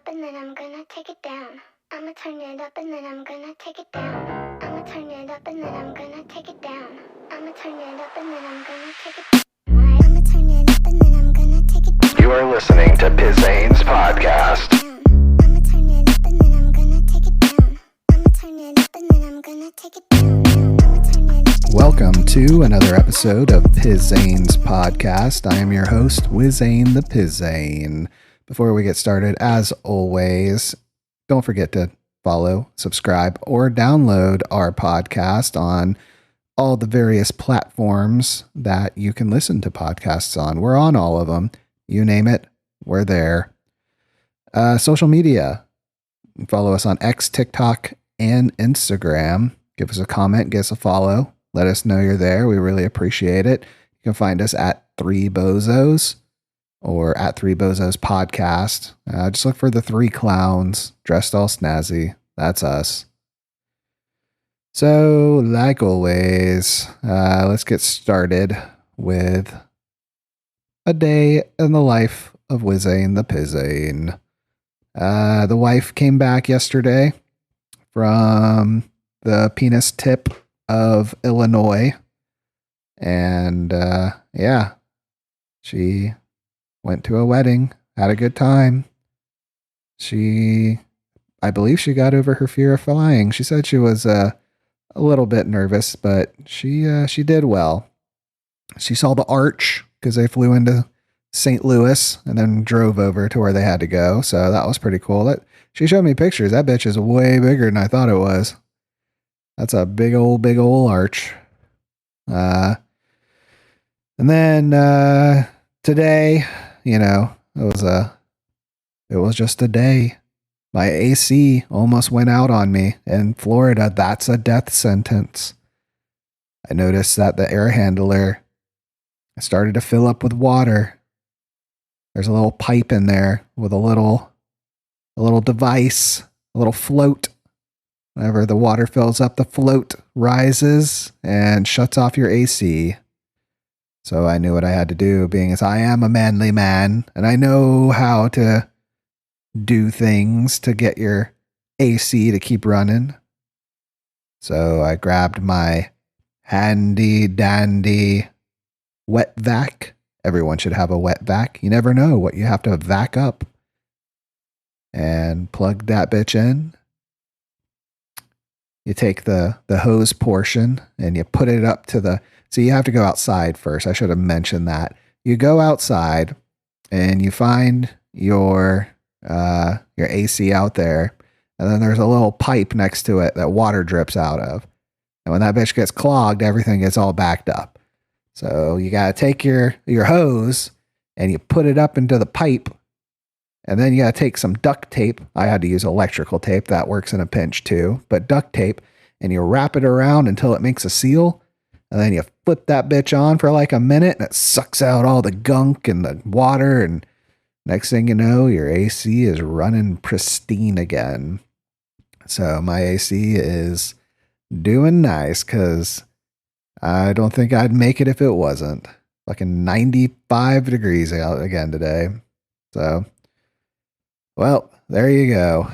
up and then I'm gonna take it down. I'ma turn it up and then I'm gonna take it down. I'ma turn it up and then I'm gonna take it down. I'ma turn it up and then I'm gonna take it down. I'ma turn it up and then I'm gonna take it down. You are listening to Pizain's podcast. I'ma turn it up and then I'm gonna take it down. I'ma turn it up and then I'm gonna take it down. I'ma turn it up. Welcome to another episode of Pizain's podcast. I am your host, Pizain the Pizain. Before we get started, as always, don't forget to follow, subscribe, or download our podcast on all the various platforms that you can listen to podcasts on. We're on all of them. You name it, we're there. Social media. Follow us on X, TikTok, and Instagram. Give us a comment, give us a follow. Let us know you're there. We really appreciate it. You can find us at 3 Bozos or at 3 Bozos Podcast. Just look for the 3 clowns dressed all snazzy. That's us. So, like always, let's get started with a day in the life of Pizain the Pizain. The wife came back yesterday from the penis tip of Illinois, and she went to a wedding, had a good time. I believe she got over her fear of flying. She said she was a little bit nervous, but she did well. She saw the arch because they flew into St. Louis and then drove over to where they had to go. So that was pretty cool. She showed me pictures. That bitch is way bigger than I thought it was. That's a big old arch. And then today, it was just a day. My AC almost went out on me in Florida. That's a death sentence. I noticed that the air handler started to fill up with water. There's a little pipe in there with a little device, a little float. Whenever the water fills up, the float rises and shuts off your AC. So I knew what I had to do, being as I am a manly man, and I know how to do things to get your AC to keep running. So I grabbed my handy dandy wet vac. Everyone should have a wet vac. You never know what you have to vac up. And plug that bitch in. You take the hose portion and you put it up to so you have to go outside first. I should have mentioned that. You go outside and you find your AC out there, and then there's a little pipe next to it that water drips out of. And when that bitch gets clogged, everything gets all backed up. So you got to take your hose and you put it up into the pipe, and then you got to take some duct tape. I had to use electrical tape. That works in a pinch too, but duct tape, and you wrap it around until it makes a seal. And then you flip that bitch on for like a minute and it sucks out all the gunk and the water. And next thing you know, your AC is running pristine again. So my AC is doing nice because I don't think I'd make it if it wasn't. Fucking 95 degrees out again today. So, well, there you go.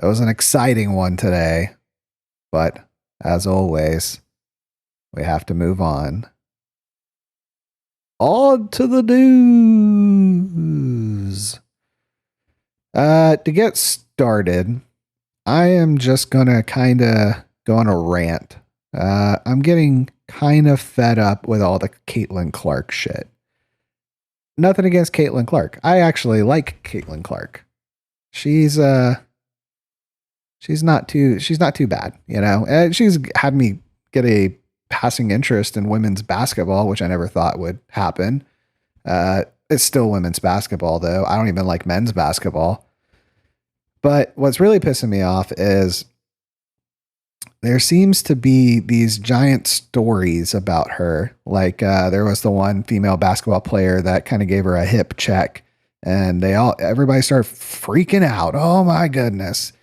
It was an exciting one today. But as always, we have to move on. On to the news. To get started, I am just going to kind of go on a rant. I'm getting kind of fed up with all the Caitlin Clark shit. Nothing against Caitlin Clark. I actually like Caitlin Clark. She's not too bad, And she's had me get a passing interest in women's basketball, which I never thought would happen. It's still women's basketball, though. I don't even like men's basketball. But what's really pissing me off is there seems to be these giant stories about her. Like there was the one female basketball player that kind of gave her a hip check, and everybody started freaking out. Oh my goodness.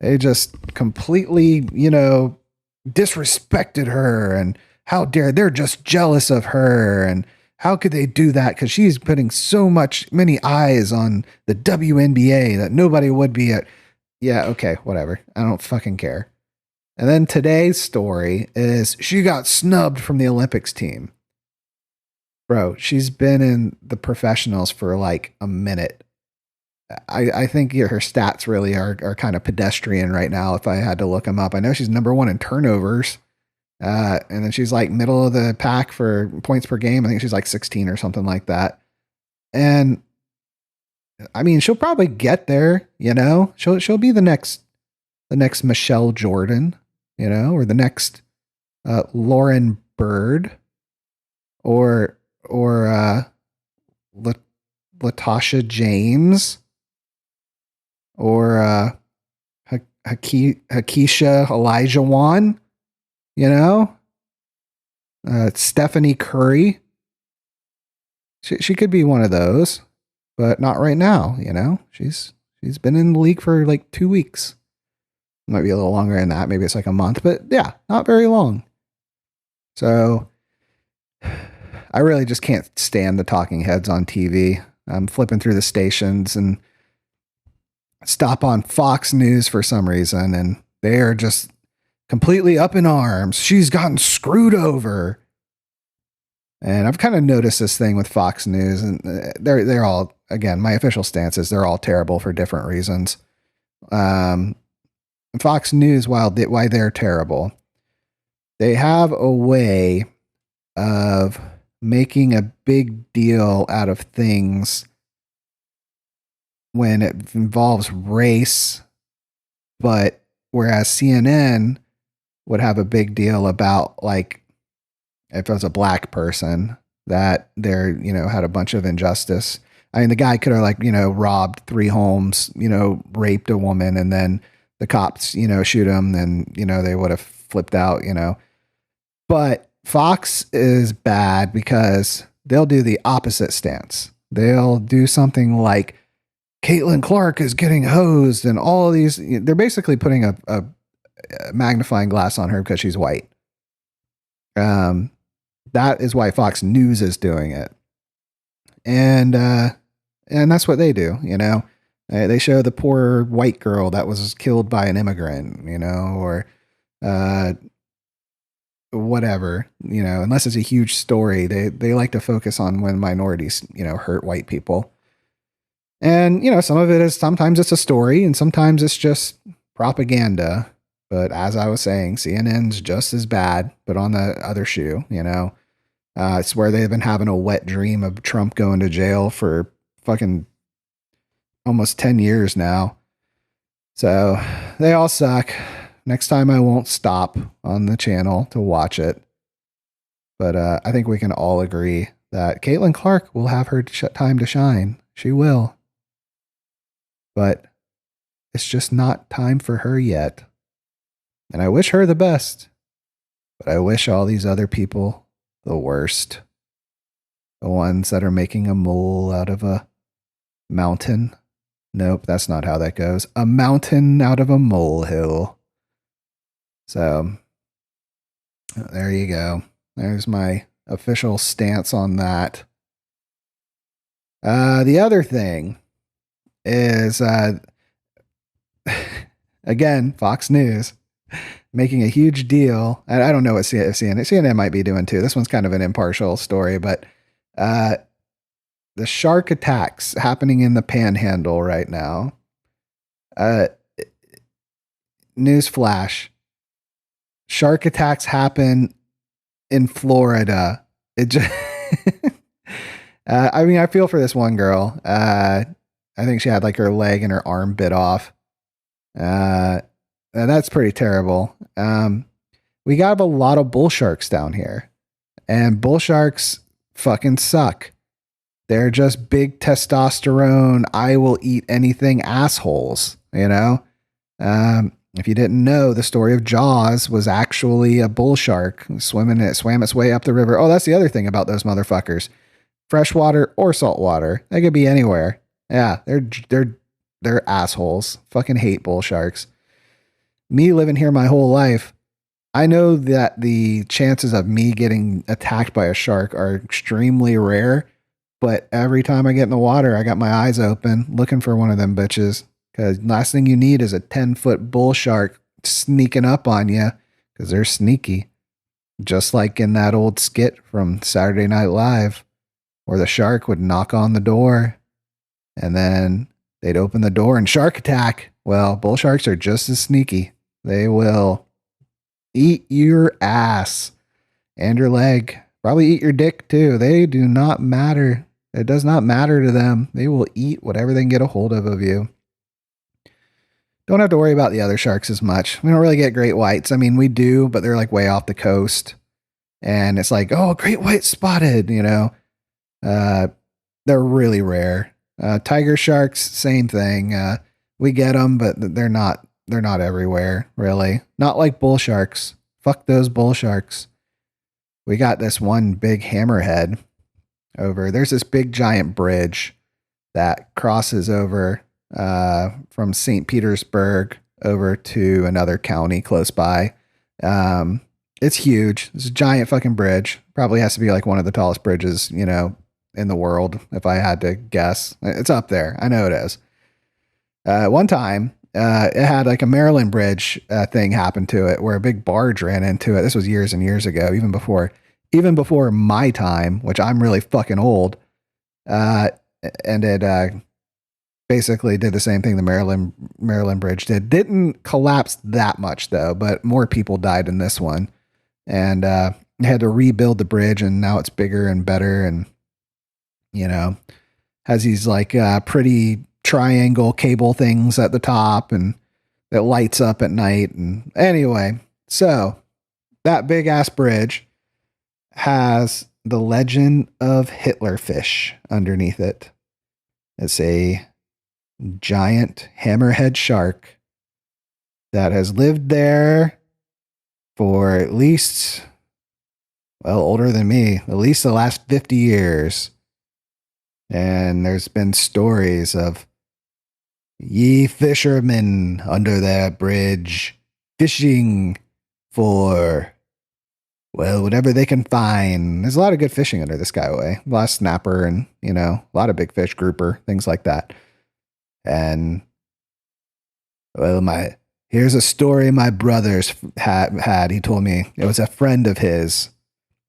They just completely, disrespected her, and how dare they're just jealous of her, and how could they do that? Because she's putting many eyes on the WNBA that nobody would be at. Yeah, okay, whatever. I don't fucking care. And then today's story is she got snubbed from the Olympics team. Bro, she's been in the professionals for like a minute. I think her stats really are kind of pedestrian right now if I had to look them up. I know she's number one in turnovers. And then she's like middle of the pack for points per game. I think she's like 16 or something like that. And I mean, she'll probably get there, you know. She'll be the next Michelle Jordan, you know, or the next Lauren Bird, or Latasha James, or Hakisha Elijah, you know, Stephanie Curry. She could be one of those, but not right now. You know, she's been in the league for like 2 weeks. Might be a little longer than that. Maybe it's like a month, but yeah, not very long. So I really just can't stand the talking heads on TV. I'm flipping through the stations and stop on Fox News for some reason, and they're just completely up in arms. She's gotten screwed over. And I've kind of noticed this thing with Fox News, and they're all, again, my official stance is they're all terrible for different reasons. Fox News, why they're terrible, they have a way of making a big deal out of things when it involves race, but whereas CNN would have a big deal about, like, if it was a black person that they're, you know, had a bunch of injustice. I mean, the guy could have, like, you know, robbed 3 homes, you know, raped a woman, and then the cops, you know, shoot him, and, you know, they would have flipped out, you know. But Fox is bad because they'll do the opposite stance. They'll do something like Caitlin Clark is getting hosed, and all of these, they're basically putting a magnifying glass on her because she's white. That is why Fox News is doing it. And that's what they do, you know. They show the poor white girl that was killed by an immigrant, you know, or whatever, you know, unless it's a huge story. They like to focus on when minorities, you know, hurt white people. And, you know, sometimes it's a story and sometimes it's just propaganda. But as I was saying, CNN's just as bad, but on the other shoe, you know. I swear they've been having a wet dream of Trump going to jail for fucking almost 10 years now. So they all suck. Next time I won't stop on the channel to watch it. But I think we can all agree that Caitlin Clark will have her time to shine. She will. But it's just not time for her yet. And I wish her the best. But I wish all these other people the worst. The ones that are making a mole out of a mountain. Nope, that's not how that goes. A mountain out of a molehill. So, there you go. There's my official stance on that. The other thing is, again, Fox News making a huge deal. And I don't know what CNN might be doing too. This one's kind of an impartial story, but the shark attacks happening in the Panhandle right now. Newsflash. Shark attacks happen in Florida. It just I mean, I feel for this one girl. I think she had like her leg and her arm bit off. And that's pretty terrible. We got a lot of bull sharks down here, and bull sharks fucking suck. They're just big testosterone, I will eat anything assholes, you know? If you didn't know, the story of Jaws was actually a bull shark swam its way up the river. Oh, that's the other thing about those motherfuckers. Freshwater or saltwater. They could be anywhere. Yeah, they're assholes. Fucking hate bull sharks. Me living here my whole life, I know that the chances of me getting attacked by a shark are extremely rare, but every time I get in the water, I got my eyes open looking for one of them bitches. Because last thing you need is a 10-foot bull shark sneaking up on you because they're sneaky. Just like in that old skit from Saturday Night Live where the shark would knock on the door and then they'd open the door and shark attack. Well, bull sharks are just as sneaky. They will eat your ass and your leg. Probably eat your dick too. They do not matter. It does not matter to them. They will eat whatever they can get a hold of you. Don't have to worry about the other sharks as much. We don't really get great whites. I mean, we do, but they're like way off the coast. And it's like, oh, great white spotted, you know. They're really rare. Tiger sharks, same thing. We get them, but they're not everywhere, really. Not like bull sharks. Fuck those bull sharks. We got this one big hammerhead over. There's this big giant bridge that crosses over from St. Petersburg over to another county close by. It's huge. It's a giant fucking bridge. Probably has to be like one of the tallest bridges, you know, in the world, if I had to guess. It's up there. I know it is. One time, it had like a Maryland bridge thing happen to it where a big barge ran into it. This was years and years ago, even before my time, which I'm really fucking old. And it basically did the same thing the Maryland bridge did. Didn't collapse that much though, but more people died in this one. And had to rebuild the bridge, and now it's bigger and better, and you know, has these like pretty triangle cable things at the top, and that lights up at night. And anyway, so that big ass bridge has the legend of Hitlerfish underneath it. It's a giant hammerhead shark that has lived there for at least, well, older than me, at least the last 50 years. And there's been stories of ye fishermen under that bridge fishing for, well, whatever they can find. There's a lot of good fishing under the Skyway. A lot of snapper and, you know, a lot of big fish, grouper, things like that. And, well, here's a story my brothers had. He told me it was a friend of his.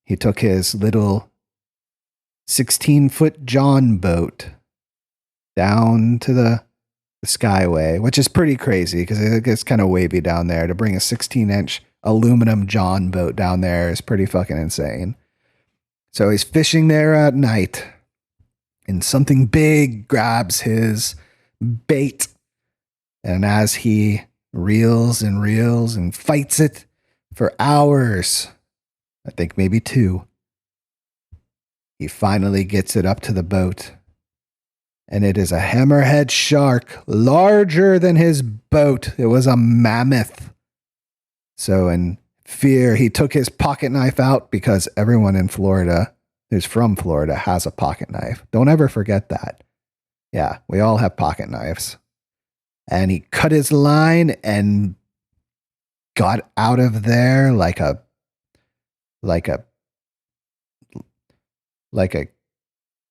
He took his little 16-foot John boat down to the Skyway, which is pretty crazy because it gets kind of wavy down there. To bring a 16-inch aluminum John boat down there is pretty fucking insane. So he's fishing there at night, and something big grabs his bait. And as he reels and fights it for hours, I think maybe 2, he finally gets it up to the boat. And it is a hammerhead shark larger than his boat. It was a mammoth. So in fear, he took his pocket knife out, because everyone in Florida who's from Florida has a pocket knife. Don't ever forget that. Yeah, we all have pocket knives. And he cut his line and got out of there like a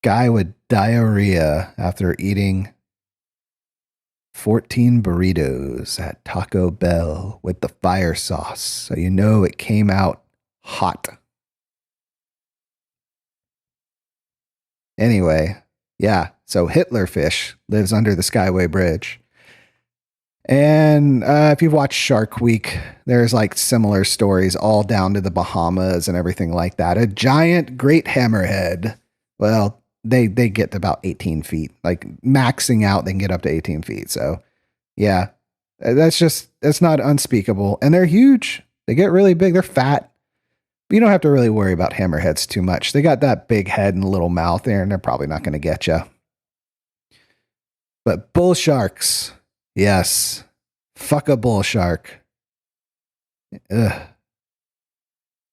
guy with diarrhea after eating 14 burritos at Taco Bell with the fire sauce. So you know it came out hot. Anyway, yeah, so Hitlerfish lives under the Skyway Bridge. And if you've watched Shark Week, there's like similar stories all down to the Bahamas and everything like that. A giant great hammerhead. Well, they get to about 18 feet. Like maxing out, they can get up to 18 feet. So yeah, that's not unspeakable. And they're huge. They get really big. They're fat. But you don't have to really worry about hammerheads too much. They got that big head and little mouth there, and they're probably not going to get you. But bull sharks. Yes. Fuck a bull shark. Ugh.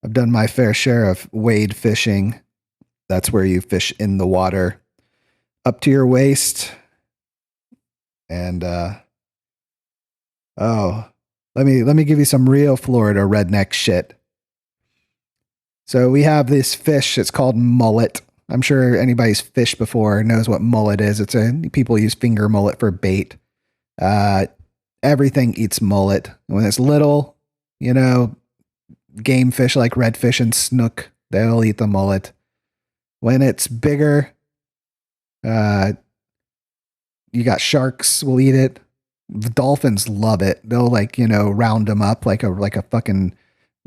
I've done my fair share of wade fishing. That's where you fish in the water up to your waist. And, Let me give you some real Florida redneck shit. So we have this fish. It's called mullet. I'm sure anybody's fished before knows what mullet is. People use finger mullet for bait. Everything eats mullet. When it's little, game fish like redfish and snook, they'll eat the mullet. When it's bigger, you got sharks will eat it. The dolphins love it. They'll round them up like a fucking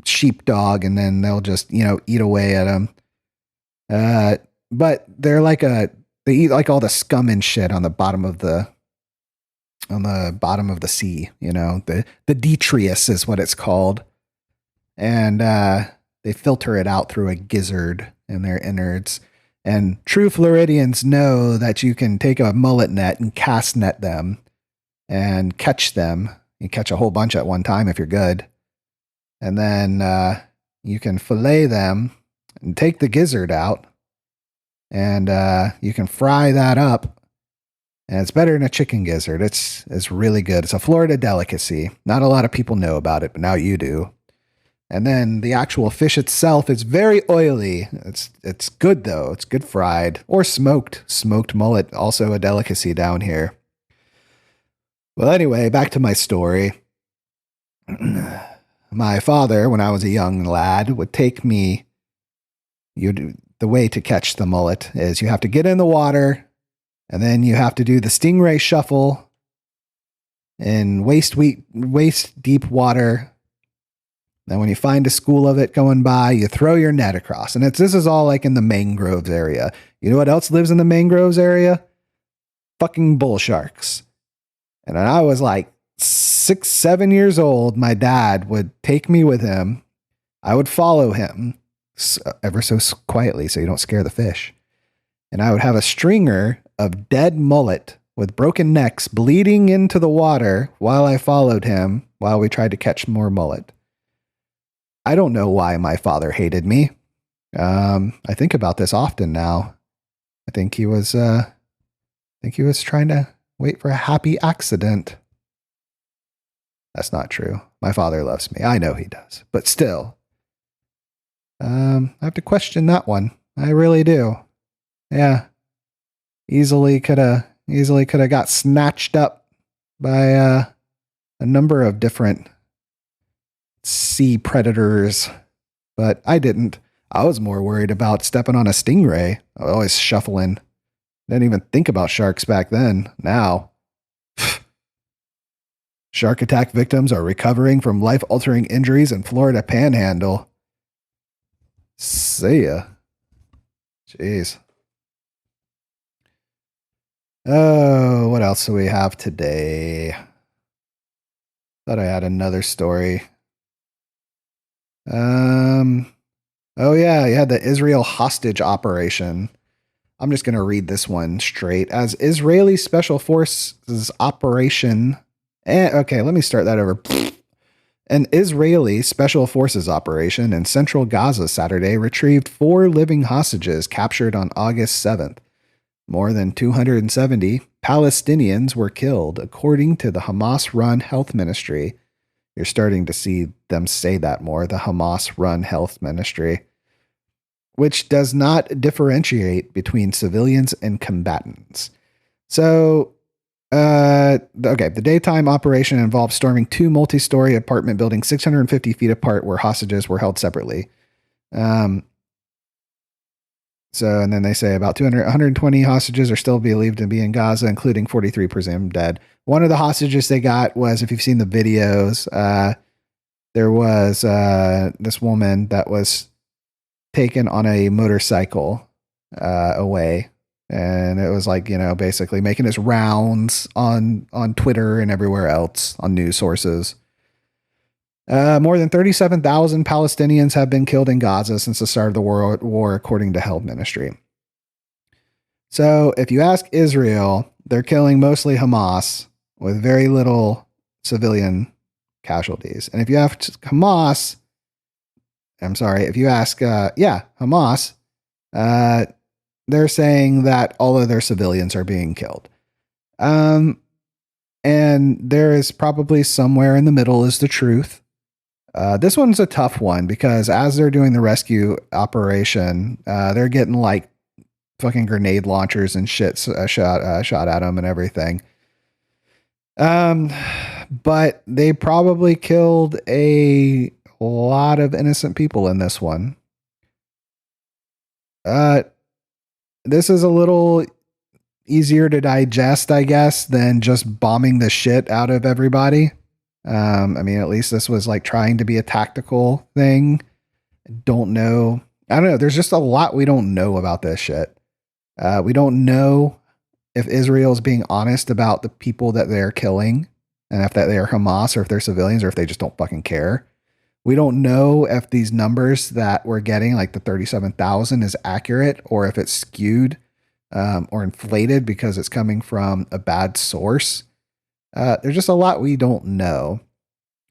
sheepdog, and then they'll just eat away at them. But they eat like all the scum and shit on the bottom of the sea. The detritus is what it's called, and they filter it out through a gizzard in their innards. And true Floridians know that you can take a mullet net and cast net them and catch them. You catch a whole bunch at one time if you're good. And then you can fillet them and take the gizzard out. And you can fry that up. And it's better than a chicken gizzard. It's really good. It's a Florida delicacy. Not a lot of people know about it, but now you do. And then the actual fish itself is very oily. It's good though. It's good fried or smoked. Smoked mullet, also a delicacy down here. Well, anyway, back to my story. My father, when I was a young lad, would take me. The way to catch the mullet is you have to get in the water, and then you have to do the stingray shuffle in waist deep water. Then when you find a school of it going by, you throw your net across. And this is all like in the mangroves area. You know what else lives in the mangroves area? Fucking bull sharks. And when I was like 6, 7 years old, my dad would take me with him. I would follow him ever so quietly so you don't scare the fish. And I would have a stringer of dead mullet with broken necks bleeding into the water while I followed him while we tried to catch more mullet. I don't know why my father hated me. I think about this often now. I think he was trying to wait for a happy accident. That's not true. My father loves me. I know he does, but still, I have to question that one. I really do. Yeah, easily could have got snatched up by a number of different sea predators, but I didn't. I was more worried about stepping on a stingray. I was always shuffling. Didn't even think about sharks back then. Now, shark attack victims are recovering from life-altering injuries in Florida Panhandle. See ya. Jeez. Oh, what else do we have today? Thought I had another story. Oh yeah, you had the Israel hostage operation. I'm just going to read this one straight. As Israeli Special Forces operation. Okay, let me start that over. An Israeli Special Forces operation in central Gaza Saturday retrieved 4 living hostages captured on August 7th. More than 270 Palestinians were killed, according to the Hamas-run health ministry. You're starting to see them say that more, the Hamas-run health ministry, which does not differentiate between civilians and combatants. So, the daytime operation involved storming 2 multi-story apartment buildings 650 feet apart where hostages were held separately. And then they say about 120 hostages are still believed to be in Gaza, including 43 presumed dead. One of the hostages they got was, if you've seen the videos, there was this woman that was taken on a motorcycle away. And it was like, basically making its rounds on Twitter and everywhere else on news sources. More than 37,000 Palestinians have been killed in Gaza since the start of the war, according to Health Ministry. So if you ask Israel, they're killing mostly Hamas with very little civilian casualties. And if you ask Hamas, they're saying that all of their civilians are being killed. And there is probably somewhere in the middle is the truth. This one's a tough one because as they're doing the rescue operation, they're getting like fucking grenade launchers and shit shot at them and everything. But they probably killed a lot of innocent people in this one. This is a little easier to digest, I guess, than just bombing the shit out of everybody. I mean, at least this was like trying to be a tactical thing. Don't know. I don't know. There's just a lot we don't know about this shit. We don't know if Israel's being honest about the people that they're killing and if that they are Hamas or if they're civilians or if they just don't fucking care. We don't know if these numbers that we're getting, like the 37,000, is accurate or if it's skewed or inflated because it's coming from a bad source. There's just a lot we don't know.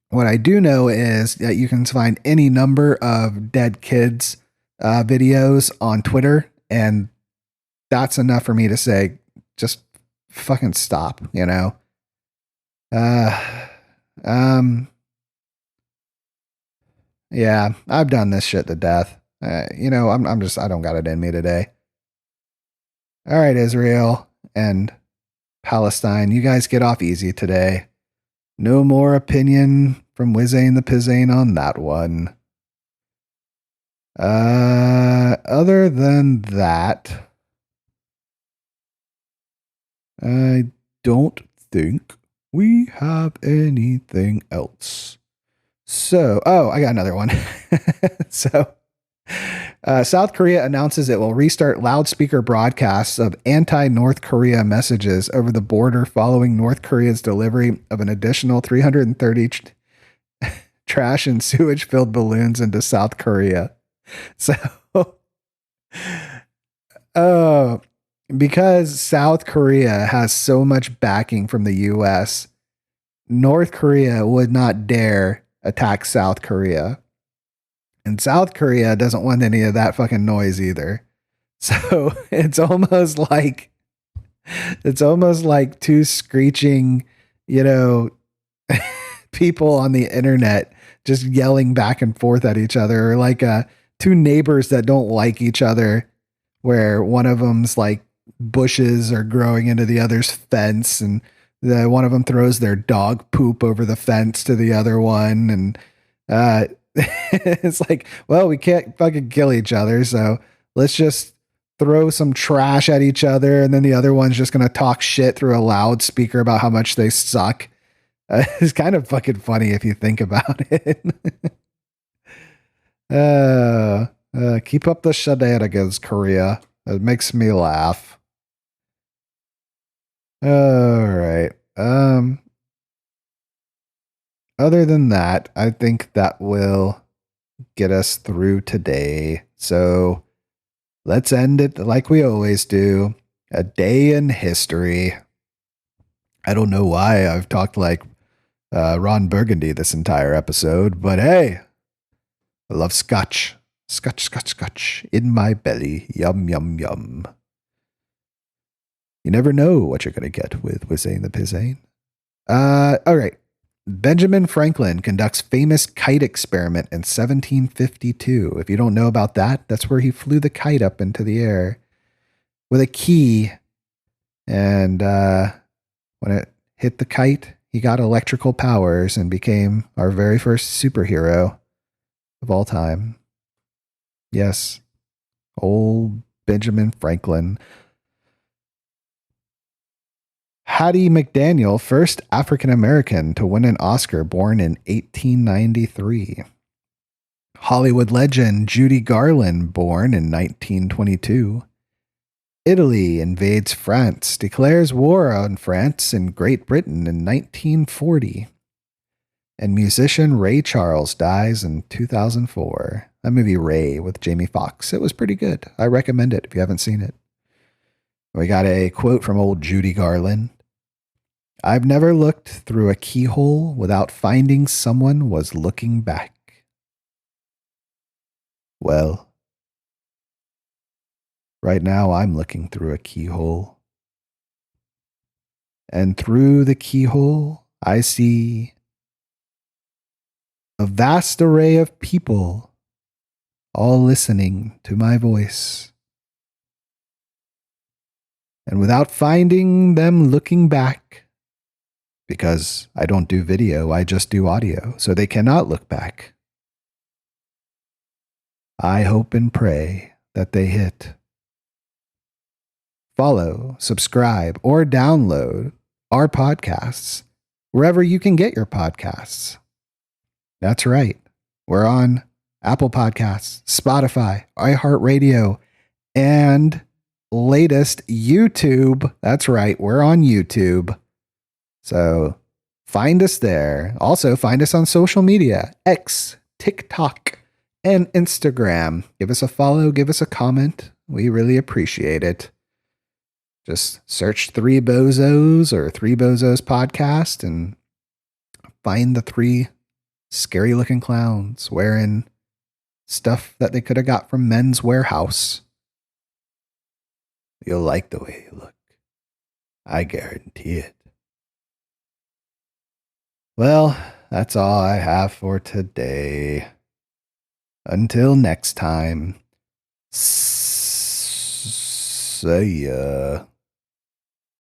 What I do know is that you can find any number of dead kids videos on Twitter, and that's enough for me to say, just fucking stop, you know? Yeah, I've done this shit to death. You know, I don't got it in me today. All right, Israel and Palestine, you guys get off easy today. No more opinion from Pizain the Pizain on that one. Other than that, I don't think we have anything else. So, I got another one. So, South Korea announces it will restart loudspeaker broadcasts of anti-North Korea messages over the border following North Korea's delivery of an additional 330 trash and sewage-filled balloons into South Korea. So, because South Korea has so much backing from the U.S., North Korea would not dare attack South Korea. And South Korea doesn't want any of that fucking noise either. So it's almost like two screeching, you know, people on the internet just yelling back and forth at each other, or like two neighbors that don't like each other, where one of them's like bushes are growing into the other's fence, and one of them throws their dog poop over the fence to the other one, and it's like, well, we can't fucking kill each other, so let's just throw some trash at each other, and then the other one's just gonna talk shit through a loudspeaker about how much they suck. It's kind of fucking funny if you think about it. Keep up the shenanigans, Korea. It makes me laugh. All right. Other than that, I think that will get us through today. So let's end it like we always do. A day in history. I don't know why I've talked like Ron Burgundy this entire episode, but hey, I love scotch. Scotch, scotch, scotch in my belly. Yum, yum, yum. You never know what you're going to get with Pizain the Pizain. All right. Benjamin Franklin conducts famous kite experiment in 1752. If you don't know about that, that's where he flew the kite up into the air with a key. And when it hit the kite, he got electrical powers and became our very first superhero of all time. Yes, old Benjamin Franklin. Hattie McDaniel, first African American to win an Oscar, born in 1893. Hollywood legend Judy Garland, born in 1922. Italy invades France, declares war on France and Great Britain in 1940. And musician Ray Charles dies in 2004. That movie Ray with Jamie Foxx. It was pretty good. I recommend it if you haven't seen it. We got a quote from old Judy Garland. I've never looked through a keyhole without finding someone was looking back. Well, right now I'm looking through a keyhole And through the keyhole, I see a vast array of people all listening to my voice. And without finding them looking back, because I don't do video, I just do audio, so they cannot look back, I hope and pray that they hit follow, subscribe, or download our podcasts wherever you can get your podcasts. That's right. We're on Apple Podcasts, Spotify, iHeartRadio, and latest YouTube. That's right. We're on YouTube. So find us there. Also, find us on social media, X, TikTok, and Instagram. Give us a follow, give us a comment. We really appreciate it. Just search Three Bozos or Three Bozos podcast and find the three scary looking clowns wearing stuff that they could have got from Men's Warehouse. You'll like the way they look. I guarantee it. Well, that's all I have for today. Until next time, see ya.